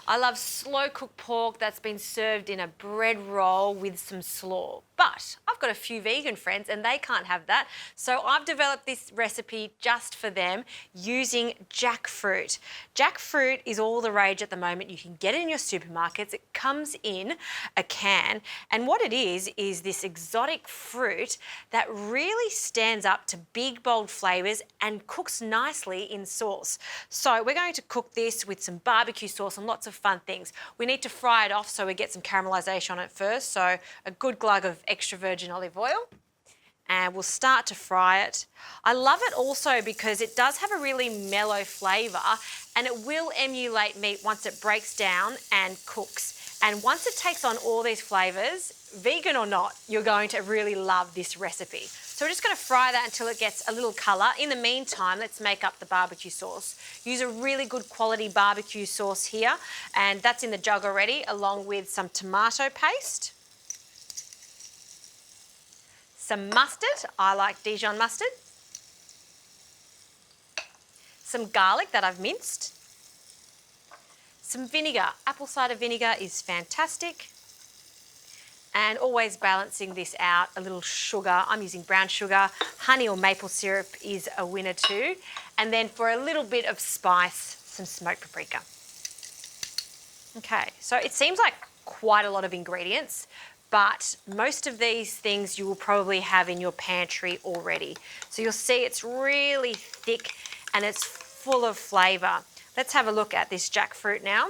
I love slow cooked pork that's been served in a bread roll with some slaw. But I've got a few vegan friends and they can't have that. So I've developed this recipe just for them using jackfruit. Jackfruit is all the rage at the moment. You can get it in your supermarkets. It comes in a can. And what it is this exotic fruit that really stands up to big, bold flavours and cooks nicely in sauce. So we're going to cook this with some barbecue sauce and lots of fun things. We need to fry it off so we get some caramelisation on it first. So a good glug of extra virgin olive oil. And we'll start to fry it. I love it also because it does have a really mellow flavour and it will emulate meat once it breaks down and cooks. And once it takes on all these flavours, vegan or not, you're going to really love this recipe. So we're just going to fry that until it gets a little colour. In the meantime, let's make up the barbecue sauce. Use a really good quality barbecue sauce here, and that's in the jug already, along with some tomato paste, some mustard, I like Dijon mustard, some garlic that I've minced, some vinegar. Apple cider vinegar is fantastic. And always balancing this out, a little sugar. I'm using brown sugar. Honey or maple syrup is a winner too. And then for a little bit of spice, some smoked paprika. Okay, so it seems like quite a lot of ingredients, but most of these things you will probably have in your pantry already. So you'll see it's really thick and it's full of flavour. Let's have a look at this jackfruit now.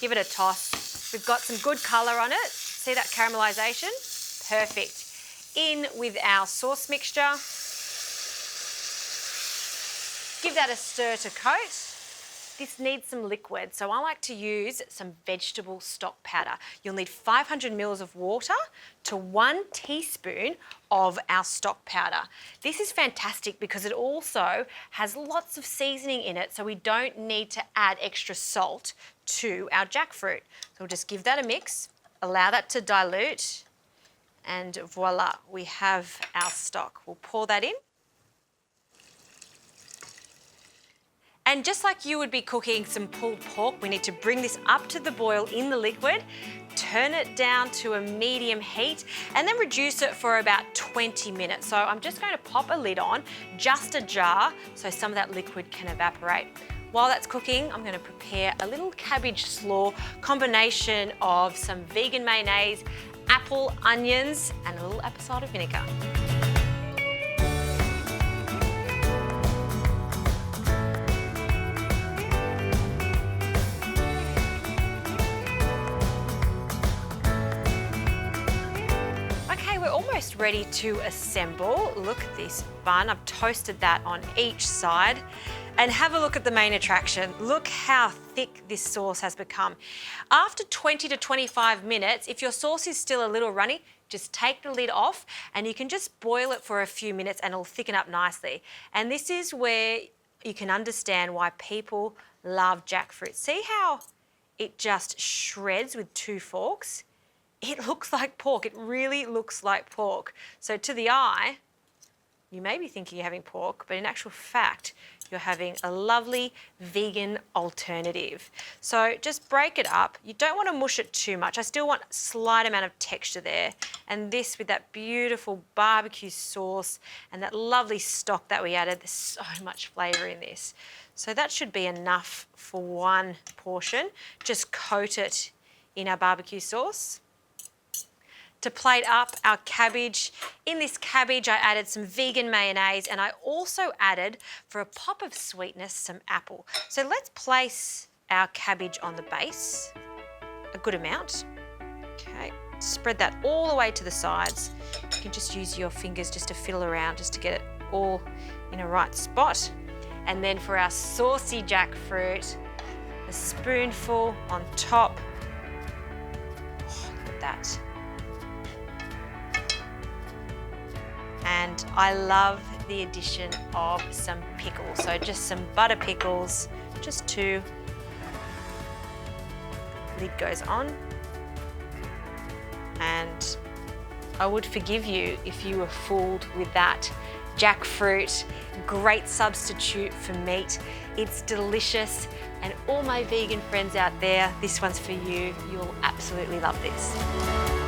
Give it a toss. We've got some good colour on it. See that caramelisation? Perfect. In with our sauce mixture. Give that a stir to coat. This needs some liquid, so I like to use some vegetable stock powder. You'll need 500 mils of water to 1 teaspoon of our stock powder. This is fantastic because it also has lots of seasoning in it, so we don't need to add extra salt to our jackfruit. So we'll just give that a mix. Allow that to dilute and voila, we have our stock. We'll pour that in. And just like you would be cooking some pulled pork, we need to bring this up to the boil in the liquid, turn it down to a medium heat, and then reduce it for about 20 minutes. So I'm just going to pop a lid on, just a jar, so some of that liquid can evaporate. While that's cooking, I'm going to prepare a little cabbage slaw, combination of some vegan mayonnaise, apple, onions, and a little apple cider vinegar. Okay, we're almost ready to assemble. Look at this bun. I've toasted that on each side. And have a look at the main attraction. Look how thick this sauce has become. After 20 to 25 minutes, if your sauce is still a little runny, just take the lid off and you can just boil it for a few minutes and it'll thicken up nicely. And this is where you can understand why people love jackfruit. See how it just shreds with 2 forks? It looks like pork. It really looks like pork. So to the eye, you may be thinking you're having pork, but in actual fact, you're having a lovely vegan alternative. So just break it up. You don't want to mush it too much. I still want a slight amount of texture there. And this with that beautiful barbecue sauce and that lovely stock that we added, there's so much flavour in this. So that should be enough for one portion. Just coat it in our barbecue sauce. To plate up our cabbage. In this cabbage, I added some vegan mayonnaise and I also added, for a pop of sweetness, some apple. So let's place our cabbage on the base, a good amount. Okay, spread that all the way to the sides. You can just use your fingers just to fiddle around, just to get it all in a right spot. And then for our saucy jackfruit, a spoonful on top. Oh, look at that. And I love the addition of some pickles. So just some butter pickles, just 2. Lid goes on. And I would forgive you if you were fooled with that jackfruit, great substitute for meat. It's delicious, and all my vegan friends out there, this one's for you. You'll absolutely love this.